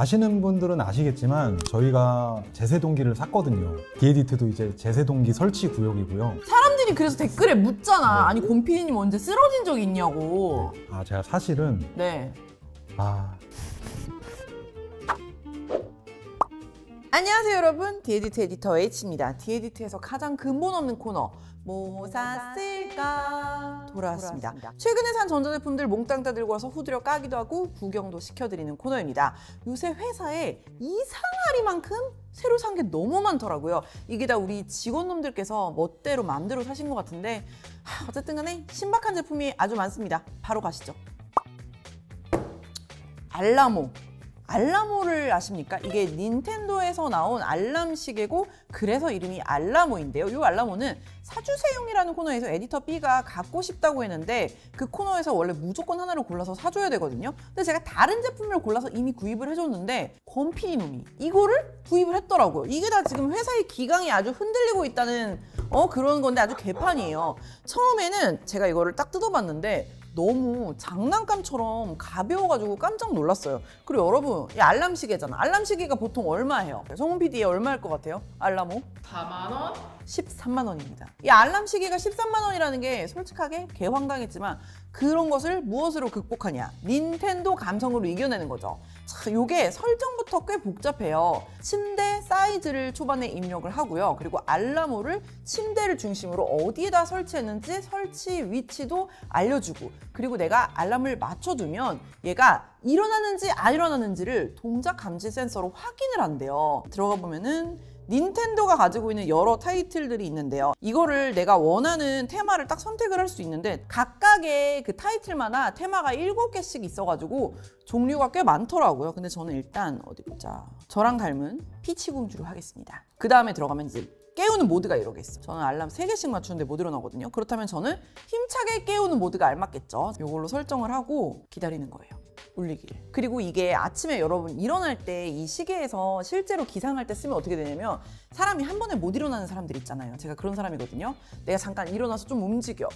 아시는 분들은 아시겠지만 저희가 제세동기를 샀거든요. 디에디트도 이제 제세동기 설치 구역이고요. 사람들이 그래서 댓글에 묻잖아. 아니 곰피디님 언제 쓰러진 적 있냐고. 아 제가 사실은 안녕하세요 여러분, 디에디트 에디터 H입니다. 디에디트에서 가장 근본 없는 코너 뭐 샀을까 돌아왔습니다. 최근에 산 전자제품들 몽땅 다 들고 와서 후드려 까기도 하고 구경도 시켜드리는 코너입니다. 요새 회사에 이상하리만큼 새로 산 게 너무 많더라고요. 이게 다 우리 직원놈들께서 멋대로 맘대로 사신 것 같은데 어쨌든 간에 신박한 제품이 아주 많습니다. 바로 가시죠. 알라모를 아십니까? 이게 닌텐도에서 나온 알람 시계고 그래서 이름이 알라모인데요. 이 알라모는 사주세용이라는 코너에서 에디터 B가 갖고 싶다고 했는데 그 코너에서 원래 무조건 하나를 골라서 사줘야 되거든요. 근데 제가 다른 제품을 골라서 이미 구입을 해줬는데 권PD 놈이 이거를 구입을 했더라고요. 이게 다 지금 회사의 기강이 아주 흔들리고 있다는 그런 건데 아주 개판이에요. 처음에는 제가 이거를 딱 뜯어봤는데 너무 장난감처럼 가벼워가지고 깜짝 놀랐어요. 그리고 여러분, 이 알람 시계잖아. 알람 시계가 보통 얼마 해요? 성훈 PD에 얼마일 것 같아요? 알라모? 4만 원? 13만 원입니다. 이 알람 시계가 13만 원이라는 게 솔직하게 개황당했지만 그런 것을 무엇으로 극복하냐? 닌텐도 감성으로 이겨내는 거죠. 자, 요게 설정부터 꽤 복잡해요. 침대 사이즈를 초반에 입력을 하고요. 그리고 알라모를 침대를 중심으로 어디에다 설치했는지 설치 위치도 알려주고, 그리고 내가 알람을 맞춰두면 얘가 일어나는지 안 일어나는지를 동작 감지 센서로 확인을 한대요. 들어가 보면은 닌텐도가 가지고 있는 여러 타이틀들이 있는데요. 이거를 내가 원하는 테마를 딱 선택을 할 수 있는데 각각의 그 타이틀마다 테마가 7개씩 있어가지고 종류가 꽤 많더라고요. 근데 저는 일단 어디 보자. 저랑 닮은 피치 공주로 하겠습니다. 그 다음에 들어가면 이제 깨우는 모드가 여러 개 있어. 저는 알람 3개씩 맞추는데 못 일어나거든요. 그렇다면 저는 힘차게 깨우는 모드가 알맞겠죠. 이걸로 설정을 하고 기다리는 거예요. 울리기를. 그리고 이게 아침에 여러분 일어날 때 이 시계에서 실제로 기상할 때 쓰면 어떻게 되냐면 사람이 한 번에 못 일어나는 사람들 있잖아요. 제가 그런 사람이거든요. 내가 잠깐 일어나서 좀 움직여.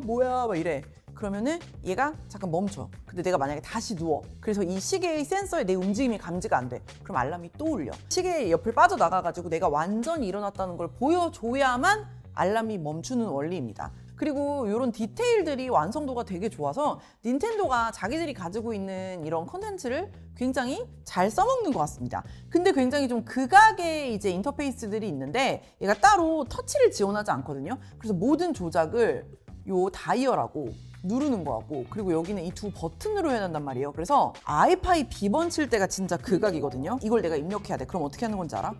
뭐야 막 이래. 그러면은 얘가 잠깐 멈춰. 근데 내가 만약에 다시 누워. 그래서 이 시계의 센서에 내 움직임이 감지가 안 돼. 그럼 알람이 또 울려. 시계의 옆을 빠져나가가지고 내가 완전히 일어났다는 걸 보여줘야만 알람이 멈추는 원리입니다. 그리고 이런 디테일들이 완성도가 되게 좋아서 닌텐도가 자기들이 가지고 있는 이런 콘텐츠를 굉장히 잘 써먹는 것 같습니다. 근데 굉장히 좀 극악의 이제 인터페이스들이 있는데 얘가 따로 터치를 지원하지 않거든요. 그래서 모든 조작을 요 다이얼하고 누르는 거하고, 그리고 여기는 이 두 버튼으로 해야 한단 말이에요. 그래서 와이파이 비번 칠 때가 진짜 극악이거든요. 이걸 내가 입력해야 돼. 그럼 어떻게 하는 건지 알아?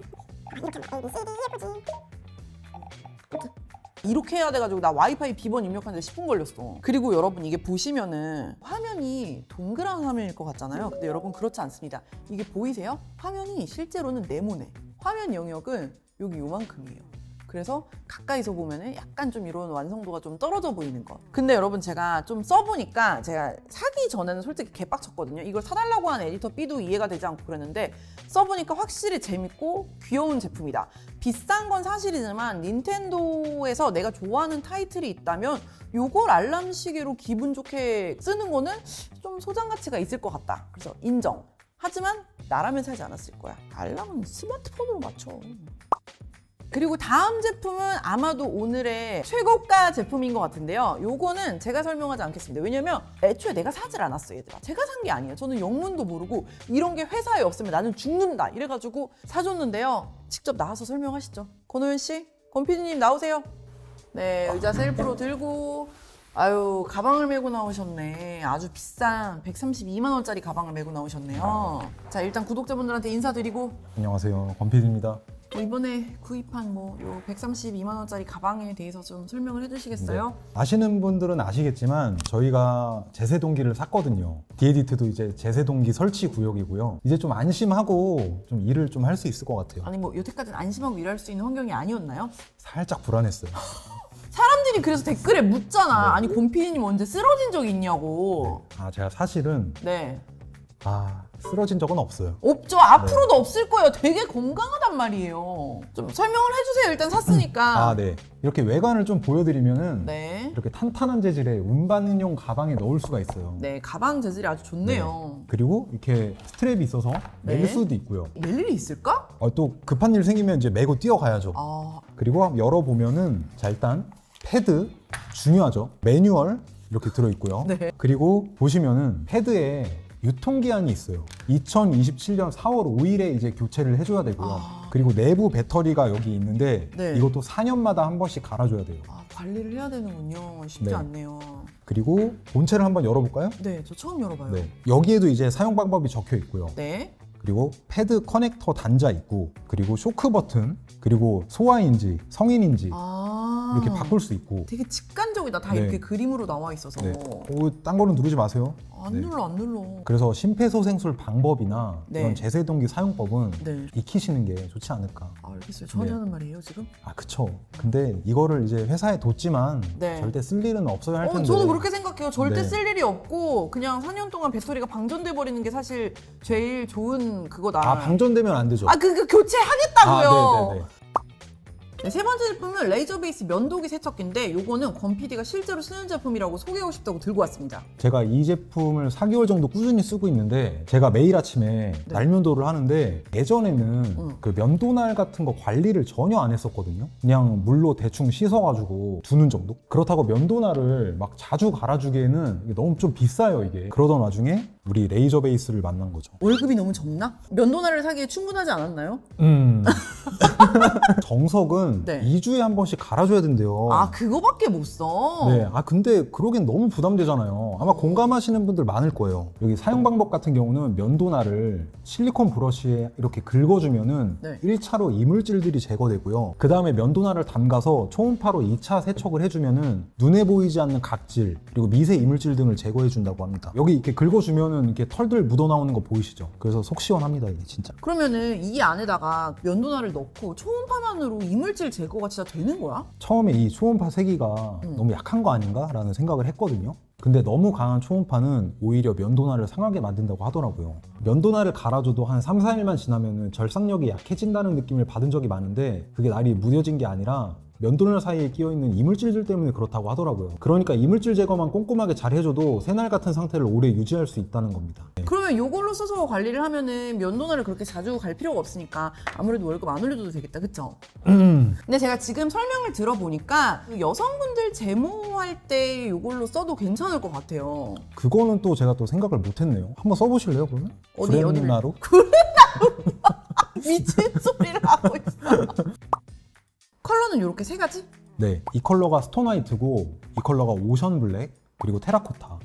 이렇게 해야 돼가지고 나 와이파이 비번 입력하는데 10분 걸렸어. 그리고 여러분 이게 보시면은 화면이 동그란 화면일 것 같잖아요. 근데 여러분 그렇지 않습니다. 이게 보이세요? 화면이 실제로는 네모네. 화면 영역은 여기 요만큼이에요. 그래서 가까이서 보면은 약간 좀 이런 완성도가 좀 떨어져 보이는 거. 근데 여러분 제가 좀 써보니까, 제가 사기 전에는 솔직히 개빡쳤거든요. 이걸 사달라고 한 에디터 B도 이해가 되지 않고 그랬는데 써보니까 확실히 재밌고 귀여운 제품이다. 비싼 건 사실이지만 닌텐도에서 내가 좋아하는 타이틀이 있다면 요걸 알람 시계로 기분 좋게 쓰는 거는 좀 소장 가치가 있을 것 같다. 그래서 인정. 하지만 나라면 사지 않았을 거야. 알람은 스마트폰으로 맞춰. 그리고 다음 제품은 아마도 오늘의 최고가 제품인 것 같은데요. 요거는 제가 설명하지 않겠습니다. 왜냐면 애초에 내가 사질 않았어요, 얘들아. 제가 산 게 아니에요. 저는 영문도 모르고 이런 게 회사에 없으면 나는 죽는다 이래가지고 사줬는데요. 직접 나와서 설명하시죠. 권호연 씨, 권PD님 나오세요. 네, 의자 셀프로 들고 아유, 가방을 메고 나오셨네. 아주 비싼 132만 원짜리 가방을 메고 나오셨네요. 자, 일단 구독자분들한테 인사드리고. 안녕하세요, 권PD입니다. 이번에 구입한 요 132만 원짜리 가방에 대해서 좀 설명을 해주시겠어요? 네. 아시는 분들은 아시겠지만 저희가 제세동기를 샀거든요. 디에디트도 이제 제세동기 설치 구역이고요. 이제 좀 안심하고 좀 일을 좀 할 수 있을 것 같아요. 아니 여태까지는 안심하고 일할 수 있는 환경이 아니었나요? 살짝 불안했어요. 사람들이 그래서 댓글에 묻잖아. 아니 곰피디님 언제 쓰러진 적 있냐고. 제가 사실은 쓰러진 적은 없어요. 없죠. 앞으로도 없을 거예요. 되게 건강하단 말이에요. 좀 설명을 해주세요. 일단 샀으니까. 아, 네. 이렇게 외관을 좀 보여드리면은 네. 이렇게 탄탄한 재질의 운반용 가방에 넣을 수가 있어요. 네, 가방 재질이 아주 좋네요. 그리고 이렇게 스트랩이 있어서 네. 멜 수도 있고요. 낼 일이 있을까? 또 급한 일 생기면 이제 메고 뛰어가야죠. 아, 그리고 한번 열어보면은 자 일단 패드 중요하죠. 매뉴얼 이렇게 들어있고요. 네. 그리고 보시면은 패드에 유통기한이 있어요. 2027년 4월 5일에 이제 교체를 해줘야 되고요. 그리고 내부 배터리가 여기 있는데 네. 이것도 4년마다 한 번씩 갈아줘야 돼요. 아, 관리를 해야 되는군요. 쉽지 네. 않네요. 그리고 본체를 한번 열어볼까요? 네, 저 처음 열어봐요. 네. 여기에도 이제 사용 방법이 적혀 있고요. 네. 그리고 패드 커넥터 단자 있고, 그리고 쇼크 버튼, 그리고 소아인지 성인인지 아, 이렇게 바꿀 수 있고. 되게 직관적이다. 다 네. 이렇게 그림으로 나와 있어서. 네. 딴 거는 누르지 마세요. 안 네. 눌러, 안 눌러. 그래서 심폐소생술 방법이나 네. 이런 제세동기 사용법은 네. 익히시는 게 좋지 않을까. 알겠어요. 저한테 네. 하는 말이에요, 지금? 아, 그쵸. 근데 이거를 이제 회사에 뒀지만 네. 절대 쓸 일은 없어야 할 텐데. 저도 그렇게 생각해요. 절대 네. 쓸 일이 없고 그냥 4년 동안 배터리가 방전돼 버리는 게 사실 제일 좋은 그거다. 아, 방전되면 안 되죠. 그 교체하겠다고요. 네네네. 네, 세 번째 제품은 레이저 베이스 면도기 세척기인데 요거는 권 PD가 실제로 쓰는 제품이라고 소개하고 싶다고 들고 왔습니다. 제가 이 제품을 4개월 정도 꾸준히 쓰고 있는데 제가 매일 아침에 날면도를 하는데 예전에는 그 면도날 같은 거 관리를 전혀 안 했었거든요. 그냥 물로 대충 씻어가지고 두는 정도? 그렇다고 면도날을 막 자주 갈아주기에는 이게 너무 좀 비싸요, 이게. 그러던 와중에 우리 레이저 베이스를 만난 거죠. 월급이 너무 적나? 면도날을 사기에 충분하지 않았나요? 정석은 네. 2주에 한 번씩 갈아줘야 된대요. 아, 그거밖에 못 써? 네, 근데 그러긴 너무 부담되잖아요. 아마 공감하시는 분들 많을 거예요. 여기 사용 방법 같은 경우는 면도날을 실리콘 브러쉬에 이렇게 긁어주면은 네. 1차로 이물질들이 제거되고요. 그 다음에 면도날을 담가서 초음파로 2차 세척을 해주면은 눈에 보이지 않는 각질 그리고 미세 이물질 등을 제거해준다고 합니다. 여기 이렇게 긁어주면은 이렇게 털들 묻어나오는 거 보이시죠? 그래서 속 시원합니다, 이게 진짜. 그러면은 이 안에다가 면도날을 넣고 초음파만으로 이물질 제거가 진짜 되는 거야? 처음에 이 초음파 세기가 너무 약한 거 아닌가? 라는 생각을 했거든요. 근데 너무 강한 초음파는 오히려 면도날을 상하게 만든다고 하더라고요. 면도날을 갈아줘도 한 3, 4일만 지나면 절삭력이 약해진다는 느낌을 받은 적이 많은데 그게 날이 무뎌진 게 아니라 면도날 사이에 끼어있는 이물질들 때문에 그렇다고 하더라고요. 그러니까 이물질 제거만 꼼꼼하게 잘 해줘도 새날 같은 상태를 오래 유지할 수 있다는 겁니다. 네. 그러면 이걸로 써서 관리를 하면은 면도날을 그렇게 자주 갈 필요가 없으니까 아무래도 월급 안 올려줘도 되겠다, 그쵸? 근데 제가 지금 설명을 들어보니까 여성분들 제모할 때 이걸로 써도 괜찮을 것 같아요. 그거는 또 제가 또 생각을 못했네요. 한번 써보실래요, 그러면? 어디를? 구렛나루? 미친 소리를 하고 있어. 컬러는 이렇게 세 가지? 네, 이 컬러가 스톤 화이트고 이 컬러가 오션 블랙 그리고 테라코타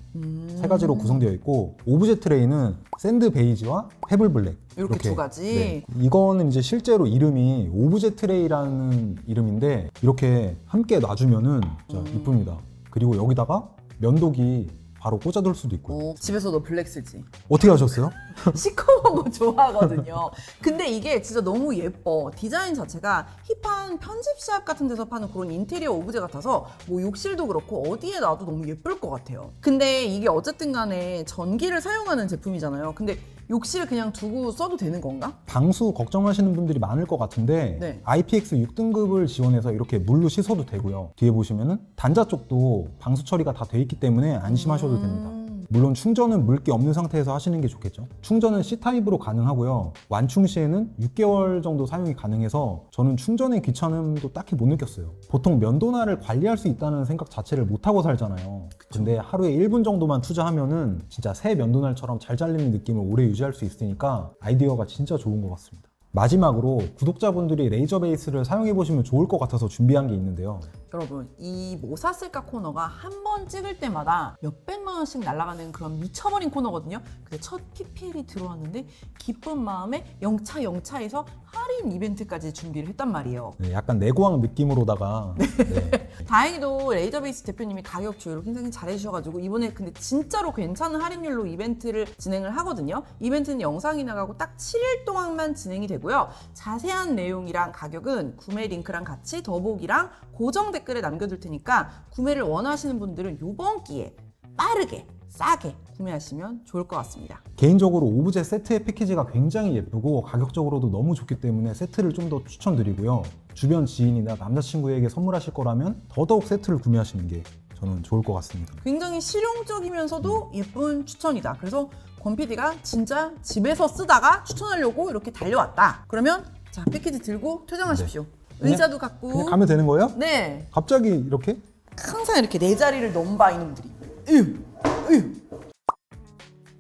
세 가지로 구성되어 있고 오브제 트레이는 샌드 베이지와 페블 블랙 이렇게 두 가지? 네. 이거는 이제 실제로 이름이 오브제 트레이라는 이름인데 이렇게 함께 놔주면은 진짜 이쁩니다. 그리고 여기다가 면도기 바로 꽂아둘 수도 있고요. 집에서도 블랙 쓰지. 어떻게 하셨어요? 시커먼 거 좋아하거든요. 근데 이게 진짜 너무 예뻐. 디자인 자체가 힙한 편집샵 같은 데서 파는 그런 인테리어 오브제 같아서 뭐 욕실도 그렇고 어디에 놔도 너무 예쁠 것 같아요. 근데 이게 어쨌든 간에 전기를 사용하는 제품이잖아요. 근데 욕실에 그냥 두고 써도 되는 건가? 방수 걱정하시는 분들이 많을 것 같은데 네. IPX 6등급을 지원해서 이렇게 물로 씻어도 되고요. 뒤에 보시면은 단자 쪽도 방수 처리가 다 돼 있기 때문에 안심하셔도 됩니다. 물론 충전은 물기 없는 상태에서 하시는 게 좋겠죠. 충전은 C타입으로 가능하고요. 완충 시에는 6개월 정도 사용이 가능해서 저는 충전의 귀찮음도 딱히 못 느꼈어요. 보통 면도날을 관리할 수 있다는 생각 자체를 못하고 살잖아요. 근데 하루에 1분 정도만 투자하면은 진짜 새 면도날처럼 잘 잘리는 느낌을 오래 유지할 수 있으니까 아이디어가 진짜 좋은 것 같습니다. 마지막으로 구독자분들이 레이저 베이스를 사용해보시면 좋을 것 같아서 준비한 게 있는데요. 여러분, 이 뭐 샀을까 코너가 한 번 찍을 때마다 몇백만 원씩 날아가는 그런 미쳐버린 코너거든요. 근데 첫 PPL이 들어왔는데 기쁜 마음에 영차에서 할인 이벤트까지 준비를 했단 말이에요. 네, 약간 내고왕 느낌으로다가 네. 다행히도 레이저 베이스 대표님이 가격 조율을 굉장히 잘해주셔가지고 이번에 근데 진짜로 괜찮은 할인율로 이벤트를 진행을 하거든요. 이벤트는 영상이 나가고 딱 7일 동안만 진행이 되고요. 자세한 내용이랑 가격은 구매 링크랑 같이 더보기랑 고정 댓글에 남겨둘 테니까 구매를 원하시는 분들은 이번 기회에 빠르게 싸게 구매하시면 좋을 것 같습니다. 개인적으로 오브제 세트의 패키지가 굉장히 예쁘고 가격적으로도 너무 좋기 때문에 세트를 좀 더 추천드리고요. 주변 지인이나 남자친구에게 선물하실 거라면 더더욱 세트를 구매하시는 게 저는 좋을 것 같습니다. 굉장히 실용적이면서도 예쁜 추천이다. 그래서 권 PD가 진짜 집에서 쓰다가 추천하려고 이렇게 달려왔다. 그러면 자, 패키지 들고 퇴장하십시오. 의자도 갖고. 그냥 가면 되는 거예요? 네. 갑자기 이렇게? 항상 이렇게 내 자리를 넘봐 이놈들이. 으유.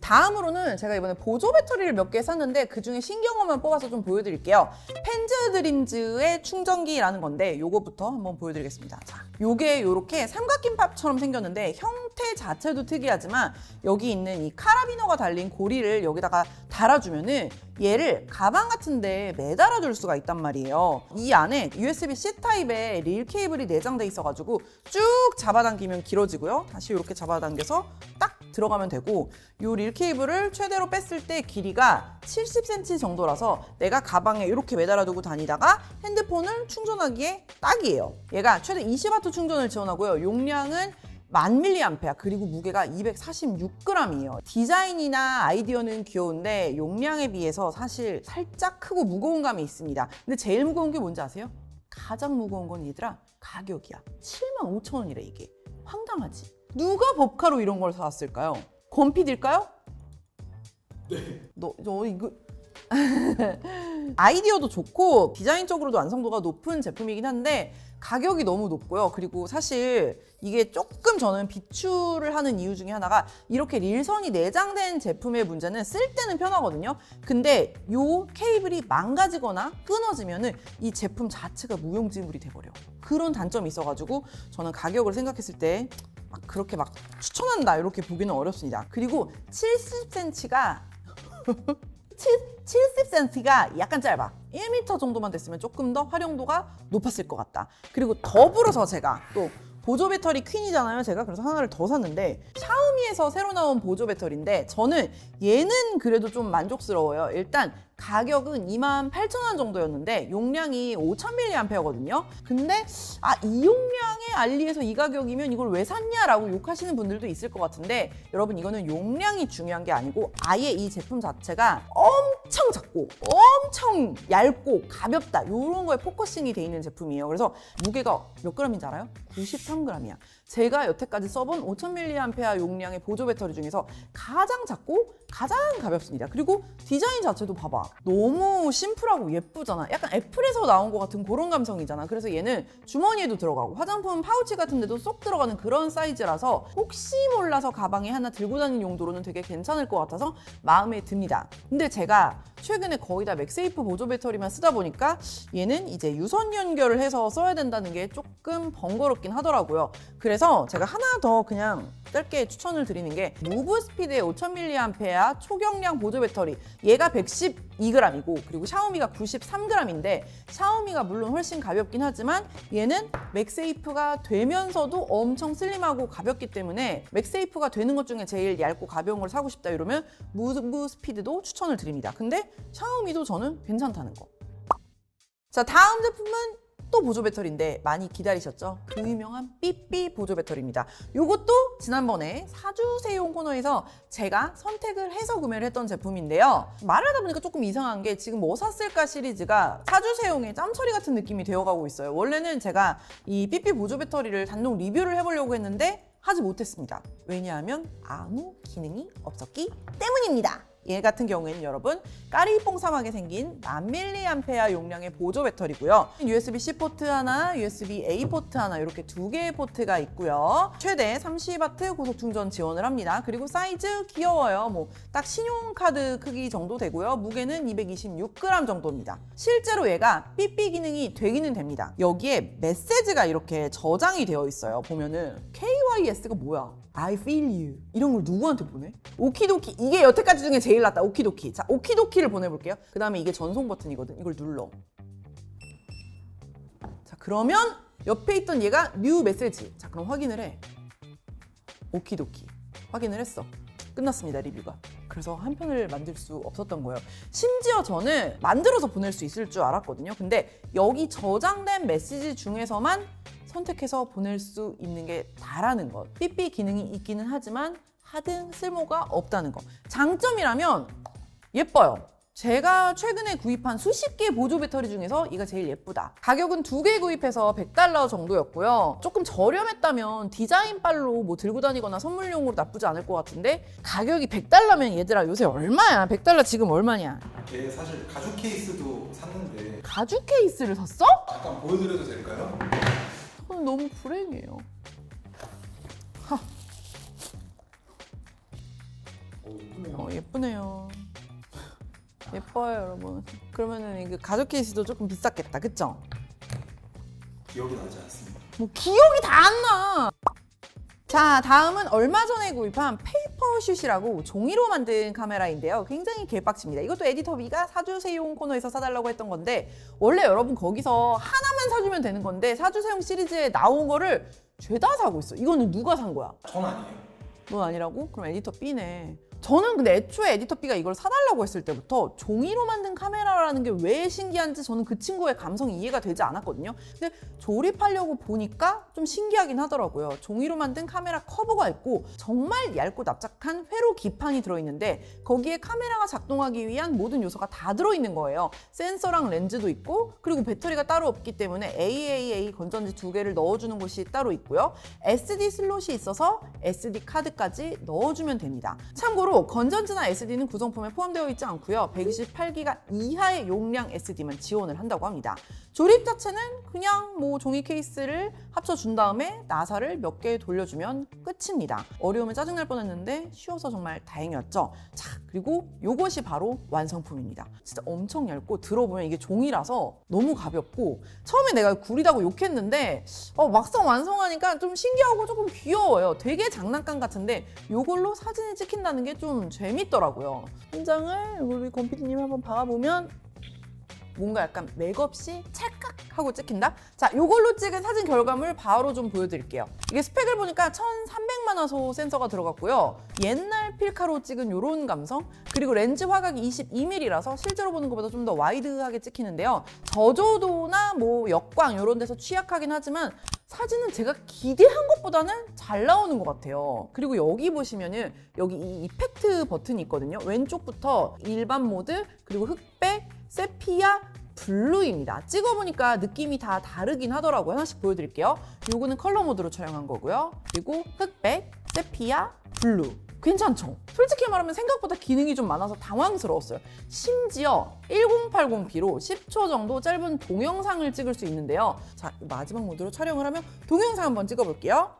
다음으로는 제가 이번에 보조 배터리를 몇 개 샀는데 그중에 신경어만 뽑아서 좀 보여드릴게요. 펜즈 드림즈의 충전기라는 건데 요거부터 한번 보여드리겠습니다. 자, 요게 요렇게 삼각김밥처럼 생겼는데 형태 자체도 특이하지만 여기 있는 이 카라비너가 달린 고리를 여기다가 달아주면은 얘를 가방 같은데 매달아줄 수가 있단 말이에요. 이 안에 USB-C 타입의 릴 케이블이 내장돼 있어가지고 쭉 잡아당기면 길어지고요. 다시 이렇게 잡아당겨서 딱 들어가면 되고 이 릴 케이블을 최대로 뺐을 때 길이가 70cm 정도라서 내가 가방에 이렇게 매달아두고 다니다가 핸드폰을 충전하기에 딱이에요. 얘가 최대 20W 충전을 지원하고요. 용량은 1000mAh 그리고 무게가 246g이에요. 디자인이나 아이디어는 귀여운데 용량에 비해서 사실 살짝 크고 무거운 감이 있습니다. 근데 제일 무거운 게 뭔지 아세요? 가장 무거운 건 얘들아 가격이야. 75,000원이래 이게. 황당하지? 누가 법카로 이런 걸 사왔을까요? 권 PD일까요? 네. 너 이거 아이디어도 좋고 디자인적으로도 완성도가 높은 제품이긴 한데 가격이 너무 높고요. 그리고 사실 이게 조금 저는 비추를 하는 이유 중에 하나가 이렇게 릴선이 내장된 제품의 문제는 쓸 때는 편하거든요. 근데 이 케이블이 망가지거나 끊어지면은 이 제품 자체가 무용지물이 돼버려. 그런 단점이 있어가지고 저는 가격을 생각했을 때 그렇게 막 추천한다 이렇게 보기는 어렵습니다. 그리고 70cm가 70cm가 약간 짧아. 1m 정도만 됐으면 조금 더 활용도가 높았을 것 같다. 그리고 더불어서 제가 또 보조 배터리 퀸이잖아요. 제가 그래서 하나를 더 샀는데 샤오미에서 새로 나온 보조 배터리인데 저는 얘는 그래도 좀 만족스러워요. 일단 가격은 28,000원 정도였는데 용량이 5000mAh거든요. 근데 이 용량의 알리에서 이 가격이면 이걸 왜 샀냐라고 욕하시는 분들도 있을 것 같은데 여러분 이거는 용량이 중요한 게 아니고 아예 이 제품 자체가 엄청 작고 엄청 얇고 가볍다 이런 거에 포커싱이 돼 있는 제품이에요. 그래서 무게가 몇 g인지 알아요? 93g이야. 제가 여태까지 써본 5000mAh 용량의 보조 배터리 중에서 가장 작고 가장 가볍습니다. 그리고 디자인 자체도 봐봐. 너무 심플하고 예쁘잖아. 약간 애플에서 나온 것 같은 그런 감성이잖아. 그래서 얘는 주머니에도 들어가고 화장품 파우치 같은 데도 쏙 들어가는 그런 사이즈라서 혹시 몰라서 가방에 하나 들고 다니는 용도로는 되게 괜찮을 것 같아서 마음에 듭니다. 근데 제가 최근에 거의 다 맥세이프 보조 배터리만 쓰다 보니까 얘는 이제 유선 연결을 해서 써야 된다는 게 조금 번거롭긴 하더라고요. 그래서 제가 하나 더 그냥 짧게 추천을 드리는 게 무브 스피드의 5000mAh 초경량 보조 배터리. 얘가 112g이고 그리고 샤오미가 93g인데 샤오미가 물론 훨씬 가볍긴 하지만 얘는 맥세이프가 되면서도 엄청 슬림하고 가볍기 때문에 맥세이프가 되는 것 중에 제일 얇고 가벼운 걸 사고 싶다 이러면 무브 스피드도 추천을 드립니다. 근데 샤오미도 저는 괜찮다는 거. 자, 다음 제품은 또 보조 배터리인데 많이 기다리셨죠? 그 유명한 삐삐 보조 배터리입니다. 이것도 지난번에 사주세요 코너에서 제가 선택을 해서 구매를 했던 제품인데요. 말을 하다 보니까 조금 이상한 게 지금 뭐 샀을까 시리즈가 사주세요의 짬처리 같은 느낌이 되어가고 있어요. 원래는 제가 이 삐삐 보조 배터리를 단독 리뷰를 해보려고 했는데 하지 못했습니다. 왜냐하면 아무 기능이 없었기 때문입니다. 얘 같은 경우에는 여러분 까리뽕삼하게 생긴 1000mAh 용량의 보조 배터리고요. USB-C 포트 하나, USB-A 포트 하나 이렇게 두 개의 포트가 있고요. 최대 30W 고속 충전 지원을 합니다. 그리고 사이즈 귀여워요. 뭐 딱 신용카드 크기 정도 되고요. 무게는 226g 정도입니다. 실제로 얘가 삐삐 기능이 되기는 됩니다. 여기에 메시지가 이렇게 저장이 되어 있어요. 보면은 KYS가 뭐야? I feel you. 이런 걸 누구한테 보내? 오키도키. 이게 여태까지 중에 제일 낫다. 오키도키. 자, 오키도키를 보내볼게요. 그 다음에 이게 전송 버튼이거든. 이걸 눌러. 자, 그러면 옆에 있던 얘가 뉴 메시지. 자, 그럼 확인을 해. 오키도키. 확인을 했어. 끝났습니다, 리뷰가. 그래서 한 편을 만들 수 없었던 거예요. 심지어 저는 만들어서 보낼 수 있을 줄 알았거든요. 근데 여기 저장된 메시지 중에서만 선택해서 보낼 수 있는 게 다라는 것. 삐삐 기능이 있기는 하지만 하등 쓸모가 없다는 거. 장점이라면 예뻐요. 제가 최근에 구입한 수십 개의 보조 배터리 중에서 이가 제일 예쁘다. 가격은 2개 구입해서 $100 정도였고요. 조금 저렴했다면 디자인 빨로 뭐 들고 다니거나 선물용으로 나쁘지 않을 것 같은데 가격이 $100면 얘들아 요새 얼마야? $100 지금 얼마냐? 걔 사실 가죽 케이스도 샀는데 가죽 케이스를 샀어? 잠깐 보여드려도 될까요? 저는 너무 불행해요. 하. 예쁘네요. 예뻐요, 여러분. 그러면은 이게 가죽 케이스도 조금 비쌌겠다, 그쵸? 기억이 나지 않습니다. 뭐 기억이 다 안 나. 자, 다음은 얼마 전에 구입한 페이퍼슛이라고 종이로 만든 카메라인데요. 굉장히 개빡칩니다. 이것도 에디터비가 사주세용 코너에서 사달라고 했던 건데 원래 여러분 거기서 하나만 사주면 되는 건데 사주세용 시리즈에 나온 거를 죄다 사고 있어. 이거는 누가 산 거야? 전 아니에요. 넌 아니라고? 그럼 에디터 B네. 저는 근데 애초에 에디터 B가 이걸 사달라고 했을 때부터 종이로 만든 카메라라는 게 왜 신기한지 저는 그 친구의 감성이 이해가 되지 않았거든요. 근데 조립하려고 보니까 좀 신기하긴 하더라고요. 종이로 만든 카메라 커버가 있고 정말 얇고 납작한 회로 기판이 들어있는데 거기에 카메라가 작동하기 위한 모든 요소가 다 들어있는 거예요. 센서랑 렌즈도 있고 그리고 배터리가 따로 없기 때문에 AAA 건전지 2개를 넣어주는 곳이 따로 있고요. SD 슬롯이 있어서 SD 카드까지 넣어주면 됩니다. 참고로 건전지나 SD는 구성품에 포함되어 있지 않고요. 128기가 이하의 용량 SD만 지원을 한다고 합니다. 조립 자체는 그냥 뭐 종이 케이스를 합쳐준 다음에 나사를 몇 개 돌려주면 끝입니다. 어려우면 짜증날 뻔했는데 쉬워서 정말 다행이었죠. 자, 그리고 이것이 바로 완성품입니다. 진짜 엄청 얇고 들어보면 이게 종이라서 너무 가볍고 처음에 내가 구리다고 욕했는데 막상 완성하니까 좀 신기하고 조금 귀여워요. 되게 장난감 같은데 이걸로 사진을 찍힌다는 게 좀 재밌더라고요. 현장을 우리 권PD님 한번 봐보면 뭔가 약간 맥없이 찰칵 하고 찍힌다? 자, 이걸로 찍은 사진 결과물 바로 좀 보여드릴게요. 이게 스펙을 보니까 1300만 화소 센서가 들어갔고요. 옛날 필카로 찍은 이런 감성, 그리고 렌즈 화각이 22mm라서 실제로 보는 것보다 좀 더 와이드하게 찍히는데요. 저조도나 뭐 역광 이런 데서 취약하긴 하지만 사진은 제가 기대한 것보다는 잘 나오는 것 같아요. 그리고 여기 보시면은 여기 이 이펙트 버튼이 있거든요. 왼쪽부터 일반 모드, 그리고 흑백, 세피아, 블루입니다. 찍어보니까 느낌이 다 다르긴 하더라고요. 하나씩 보여드릴게요. 요거는 컬러 모드로 촬영한 거고요. 그리고 흑백, 세피아, 블루. 괜찮죠? 솔직히 말하면 생각보다 기능이 좀 많아서 당황스러웠어요. 심지어 1080p로 10초 정도 짧은 동영상을 찍을 수 있는데요. 자, 마지막 모드로 촬영을 하면 동영상 한번 찍어볼게요.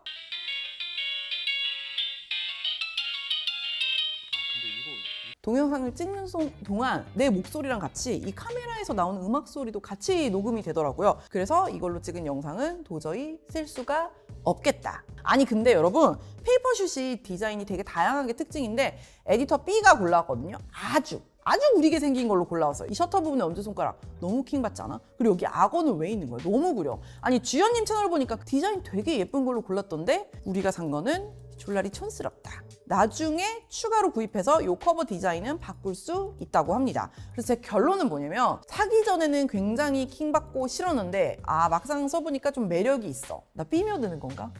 동영상을 찍는 동안 내 목소리랑 같이 이 카메라에서 나오는 음악 소리도 같이 녹음이 되더라고요. 그래서 이걸로 찍은 영상은 도저히 쓸 수가 없겠다. 아니 근데 여러분 페이퍼슛이 디자인이 되게 다양하게 특징인데 에디터 B가 골라왔거든요. 아주 구리게 생긴 걸로 골라왔어요. 이 셔터 부분에 엄지손가락 너무 킹받지 않아? 그리고 여기 악어는 왜 있는 거야? 너무 구려. 아니 주연님 채널 보니까 디자인 되게 예쁜 걸로 골랐던데 우리가 산 거는 졸라리 촌스럽다. 나중에 추가로 구입해서 이 커버 디자인은 바꿀 수 있다고 합니다. 그래서 제 결론은 뭐냐면 사기 전에는 굉장히 킹받고 싫었는데 막상 써보니까 좀 매력이 있어. 나 삐며드는 건가?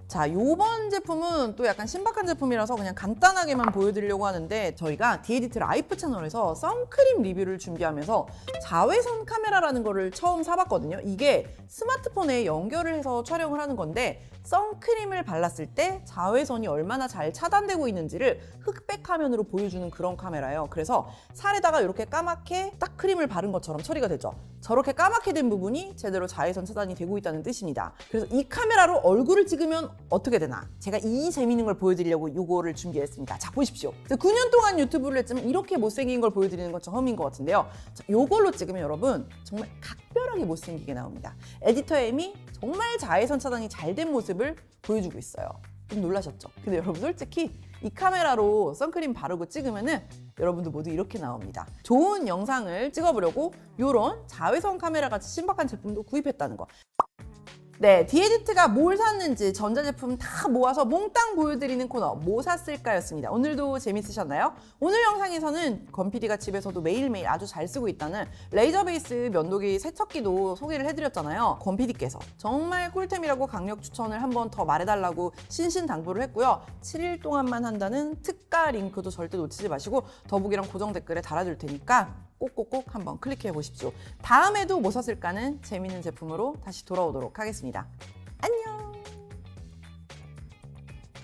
자, 요번 제품은 또 약간 신박한 제품이라서 그냥 간단하게만 보여드리려고 하는데 저희가 디에디트 라이프 채널에서 선크림 리뷰를 준비하면서 자외선 카메라라는 거를 처음 사봤거든요. 이게 스마트폰에 연결을 해서 촬영을 하는 건데 선크림을 발랐을 때 자외선이 얼마나 잘 차단되고 있는지를 흑백 화면으로 보여주는 그런 카메라예요. 그래서 살에다가 이렇게 까맣게 딱 크림을 바른 것처럼 처리가 되죠. 저렇게 까맣게 된 부분이 제대로 자외선 차단이 되고 있다는 뜻입니다. 그래서 이 카메라로 얼굴을 찍으면 어떻게 되나? 제가 이 재밌는 걸 보여드리려고 이거를 준비했습니다. 자, 보십시오. 9년 동안 유튜브를 했지만 이렇게 못생긴 걸 보여드리는 건 처음인 것 같은데요. 자, 이걸로 찍으면 여러분 정말 각별하게 못생기게 나옵니다. 에디터 M이 정말 자외선 차단이 잘 된 모습을 보여주고 있어요. 좀 놀라셨죠? 근데 여러분 솔직히 이 카메라로 선크림 바르고 찍으면은 여러분도 모두 이렇게 나옵니다. 좋은 영상을 찍어보려고 이런 자외선 카메라 같이 신박한 제품도 구입했다는 거. 네, 디에디트가 뭘 샀는지 전자제품 다 모아서 몽땅 보여드리는 코너 뭐 샀을까였습니다. 오늘도 재밌으셨나요? 오늘 영상에서는 건PD가 집에서도 매일매일 아주 잘 쓰고 있다는 레이저 베이스 면도기 세척기도 소개를 해드렸잖아요. 건PD께서 정말 꿀템이라고 강력 추천을 한 번 더 말해달라고 신신당부를 했고요. 7일 동안만 한다는 특가 링크도 절대 놓치지 마시고 더보기랑 고정 댓글에 달아둘 테니까 꼭꼭꼭 한번 클릭해 보십시오. 다음에도 뭐 샀을까는 재밌는 제품으로 다시 돌아오도록 하겠습니다. 안녕.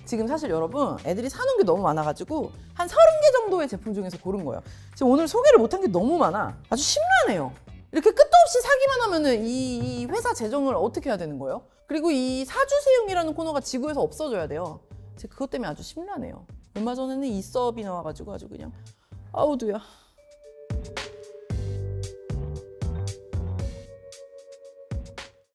지금 사실 여러분 애들이 사놓은 게 너무 많아가지고 한 30개 정도의 제품 중에서 고른 거예요. 지금 오늘 소개를 못한 게 너무 많아. 아주 심란해요. 이렇게 끝도 없이 사기만 하면은 이 회사 재정을 어떻게 해야 되는 거예요? 그리고 이 사주세용이라는 코너가 지구에서 없어져야 돼요. 제가 그것 때문에 아주 심란해요. 얼마 전에는 이 수업이 나와가지고 아주 그냥 아우두야.